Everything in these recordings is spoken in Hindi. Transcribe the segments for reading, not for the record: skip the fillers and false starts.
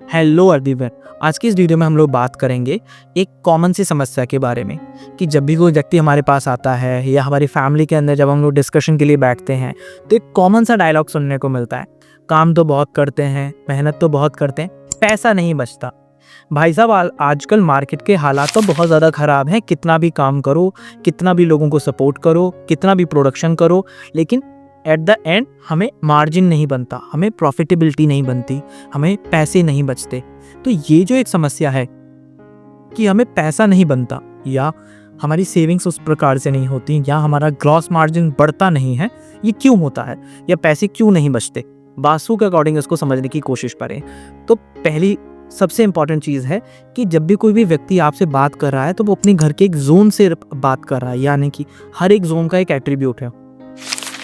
Hello everyone. आज की इस वीडियो में हम लोग बात करेंगे एक कॉमन सी समस्या के बारे में कि जब भी कोई व्यक्ति हमारे पास आता है या हमारी फैमिली के अंदर जब हम लोग डिस्कशन के लिए बैठते हैं तो एक कॉमन सा डायलॉग सुनने को मिलता है। काम तो बहुत करते हैं, मेहनत तो बहुत करते हैं, पैसा नहीं बचता। भाई साहब, आजकल मार्केट के हालात तो बहुत ज़्यादा ख़राब हैं। कितना भी काम करो, कितना भी लोगों को सपोर्ट करो, कितना भी प्रोडक्शन करो, लेकिन एट द एंड हमें मार्जिन नहीं बनता, हमें प्रॉफिटेबिलिटी नहीं बनती, हमें पैसे नहीं बचते। तो ये जो एक समस्या है कि हमें पैसा नहीं बनता या हमारी सेविंग्स उस प्रकार से नहीं होती या हमारा ग्रॉस मार्जिन बढ़ता नहीं है, ये क्यों होता है या पैसे क्यों नहीं बचते, वास्तु के अकॉर्डिंग इसको समझने की कोशिश करें। तो पहली सबसे इंपॉर्टेंट चीज़ है कि जब भी कोई भी व्यक्ति आपसे बात कर रहा है तो वो अपने घर के एक जोन से बात कर रहा है, यानी कि हर एक जोन का एक एट्रीब्यूट है।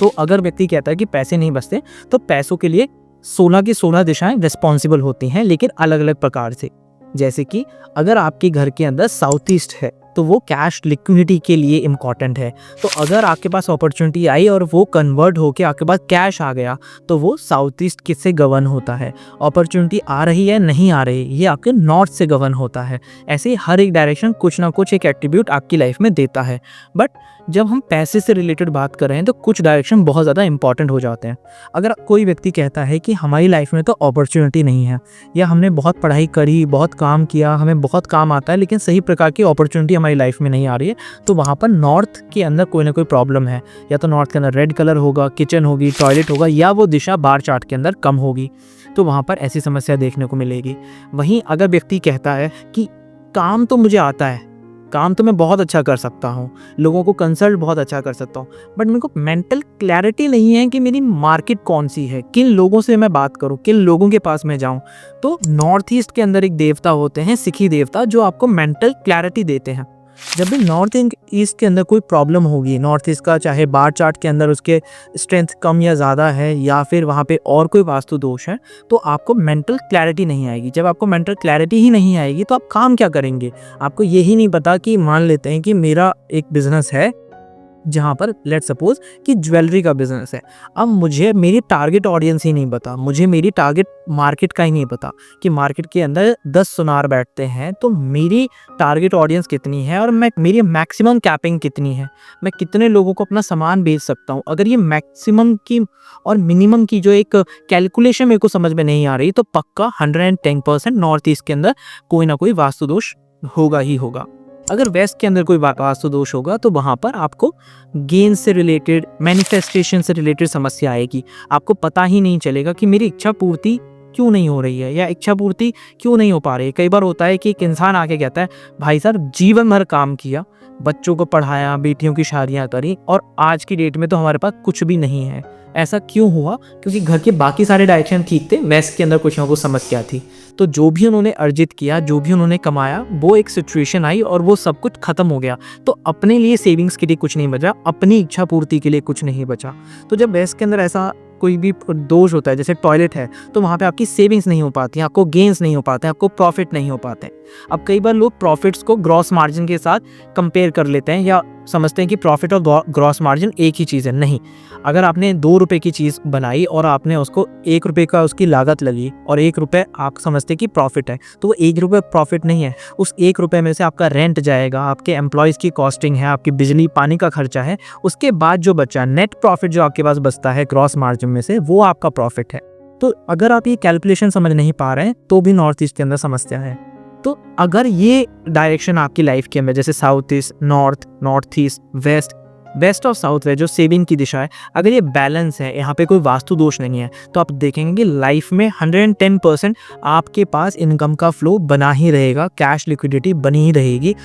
तो अगर व्यक्ति कहता है कि पैसे नहीं बचते, तो पैसों के लिए 16 की 16 दिशाएं रिस्पॉन्सिबल होती हैं, लेकिन अलग अलग प्रकार से। जैसे कि अगर आपके घर के अंदर साउथ ईस्ट है तो वो कैश लिक्विडिटी के लिए इम्पॉर्टेंट है। तो अगर आपके पास अपॉर्चुनिटी आई और वो कन्वर्ट होके आपके पास कैश आ गया तो वो साउथ ईस्ट किससे गवर्न होता है। अपॉर्चुनिटी आ रही है, नहीं आ रही, ये आपके नॉर्थ से गवर्न होता है। ऐसे ही हर एक डायरेक्शन कुछ ना कुछ एक एट्रीब्यूट आपकी लाइफ में देता है। बट जब हम पैसे से रिलेटेड बात कर रहे हैं तो कुछ डायरेक्शन बहुत ज़्यादा इंपॉर्टेंट हो जाते हैं। अगर कोई व्यक्ति कहता है कि हमारी लाइफ में तो अपॉर्चुनिटी नहीं है या हमने बहुत पढ़ाई करी, बहुत काम किया, हमें बहुत काम आता है, लेकिन सही प्रकार की अपॉर्चुनिटी हमारी लाइफ में नहीं आ रही है, तो वहाँ पर नॉर्थ के अंदर कोई ना कोई प्रॉब्लम है। या तो नॉर्थ के अंदर रेड कलर होगा, किचन होगी, टॉयलेट होगा, या वो दिशा बार चार्ट के अंदर कम होगी, तो वहाँ पर ऐसी समस्या देखने को मिलेगी। वहीं अगर व्यक्ति कहता है कि काम तो मुझे आता है, काम तो मैं बहुत अच्छा कर सकता हूँ, लोगों को कंसल्ट बहुत अच्छा कर सकता हूँ, बट मेरे को मेंटल क्लैरिटी नहीं है कि मेरी मार्केट कौन सी है, किन लोगों से मैं बात करूँ, किन लोगों के पास मैं जाऊँ। तो नॉर्थ ईस्ट के अंदर एक देवता होते हैं, सिखी देवता, जो आपको मेंटल क्लैरिटी देते हैं। जब भी नॉर्थ ईस्ट के अंदर कोई प्रॉब्लम होगी, नॉर्थ ईस्ट का चाहे बार चार्ट के अंदर उसके स्ट्रेंथ कम या ज़्यादा है या फिर वहाँ पे और कोई वास्तु दोष है, तो आपको मेंटल क्लैरिटी नहीं आएगी। जब आपको मेंटल क्लैरिटी ही नहीं आएगी तो आप काम क्या करेंगे। आपको यही नहीं पता कि मान लेते हैं कि मेरा एक बिजनेस है जहाँ पर लेट्स सपोज कि ज्वेलरी का बिजनेस है। अब मुझे मेरी टारगेट ऑडियंस ही नहीं पता, मुझे मेरी टारगेट मार्केट का ही नहीं पता कि मार्केट के अंदर 10 सुनार बैठते हैं, तो मेरी टारगेट ऑडियंस कितनी है और मेरी मैक्सिमम कैपिंग कितनी है, मैं कितने लोगों को अपना सामान बेच सकता हूँ। अगर ये मैक्सिमम की और मिनिमम की जो एक कैलकुलेशन मेरे को समझ में नहीं आ रही, तो पक्का 110% नॉर्थ ईस्ट के अंदर कोई ना कोई वास्तु दोष होगा ही होगा। अगर वेस्ट के अंदर कोई वास्तु दोष होगा तो वहाँ पर आपको गेन से रिलेटेड, मैनिफेस्टेशन से रिलेटेड समस्या आएगी। आपको पता ही नहीं चलेगा कि मेरी इच्छा पूर्ति क्यों नहीं हो रही है या इच्छा पूर्ति क्यों नहीं हो पा रही है। कई बार होता है कि एक इंसान आके कहता है, भाई साहब जीवन भर काम किया, बच्चों को पढ़ाया, बेटियों की शादियाँ करी, और आज की डेट में तो हमारे पास कुछ भी नहीं है। ऐसा क्यों हुआ? क्योंकि घर के बाकी सारे डायरेक्शन ठीक थे, वेस्ट के अंदर कुछ ना कुछ समस्या थी। तो जो भी उन्होंने अर्जित किया, जो भी उन्होंने कमाया, वो एक सिचुएशन आई और वो सब कुछ खत्म हो गया। तो अपने लिए सेविंग्स के लिए कुछ नहीं बचा, अपनी इच्छा पूर्ति के लिए कुछ नहीं बचा। तो जब वेस्ट के अंदर ऐसा कोई भी दोष होता है, जैसे टॉयलेट है, तो वहाँ पे आपकी सेविंग्स नहीं हो पाती, आपको गेन्स नहीं हो पाते, आपको प्रॉफिट नहीं हो पाते। अब कई बार लोग प्रॉफिट्स को ग्रॉस मार्जिन के साथ कंपेयर कर लेते हैं या समझते हैं कि प्रॉफिट और ग्रॉस मार्जिन एक ही चीज़ है। नहीं, अगर आपने 2 रुपये की चीज़ बनाई और आपने उसको 1 रुपये का उसकी लागत लगी और 1 रुपये आप समझते कि प्रॉफिट है, तो वो 1 रुपये प्रॉफिट नहीं है। उस 1 रुपये में से आपका रेंट जाएगा, आपके एम्प्लॉयज़ की कॉस्टिंग है, आपकी बिजली पानी का खर्चा है, उसके बाद जो बचा नेट प्रॉफिट जो आपके पास बचता है ग्रॉस मार्जिन में से, वो आपका प्रॉफिट है। तो अगर आप ये कैलकुलेशन समझ नहीं पा रहे हैं तो भी नॉर्थ ईस्ट के अंदर समस्या है। तो अगर ये डायरेक्शन आपकी लाइफ के अंदर, जैसे south east, north east, west और साउथ वेस्ट, जो सेविंग की दिशा है, अगर ये बैलेंस है, यहाँ पे कोई वास्तु दोष नहीं है, तो आप देखेंगे कि लाइफ में 110% आपके पास इनकम का फ्लो बना ही रहेगा, कैश लिक्विडिटी बनी ही रहेगी।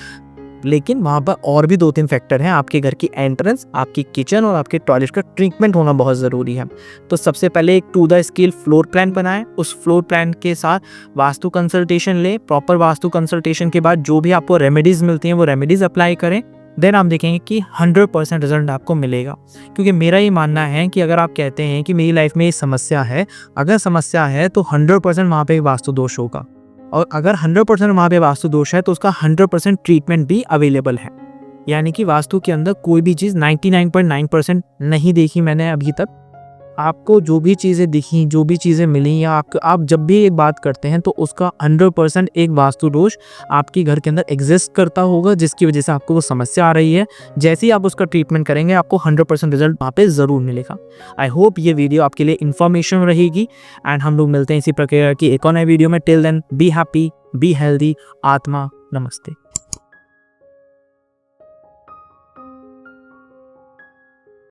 लेकिन वहाँ पर और भी 2-3 फैक्टर हैं। आपके घर की एंट्रेंस, आपकी किचन और आपके टॉयलेट का ट्रीटमेंट होना बहुत ज़रूरी है। तो सबसे पहले एक to the scale floor plan बनाएं, उस फ्लोर प्लान के साथ वास्तु कंसल्टेशन लें। प्रॉपर वास्तु कंसल्टेशन के बाद जो भी आपको रेमेडीज़ मिलती हैं वो रेमेडीज़ अप्लाई करें। देन आप देखेंगे कि 100% रिजल्ट आपको मिलेगा। क्योंकि मेरा ये मानना है कि अगर आप कहते हैं कि मेरी लाइफ में ये समस्या है, अगर समस्या है तो 100% वहाँ पे वास्तु दोष होगा, और अगर 100% वहाँ पे वास्तु दोष है तो उसका 100% ट्रीटमेंट भी अवेलेबल है। यानी कि वास्तु के अंदर कोई भी चीज़ 99.9% नहीं देखी मैंने अभी तक। आपको जो भी चीज़ें दिखी, जो भी चीज़ें मिली या आप जब भी एक बात करते हैं तो उसका 100% एक वास्तु दोष आपके घर के अंदर एग्जिस्ट करता होगा, जिसकी वजह से आपको वो समस्या आ रही है। जैसे ही आप उसका ट्रीटमेंट करेंगे आपको 100% रिजल्ट वहाँ पे ज़रूर मिलेगा। आई होप ये वीडियो आपके लिए इन्फॉर्मेशन रहेगी एंड हम लोग मिलते हैं इसी प्रकार की एक और नए वीडियो में। Till then be happy, be healthy, आत्मा नमस्ते।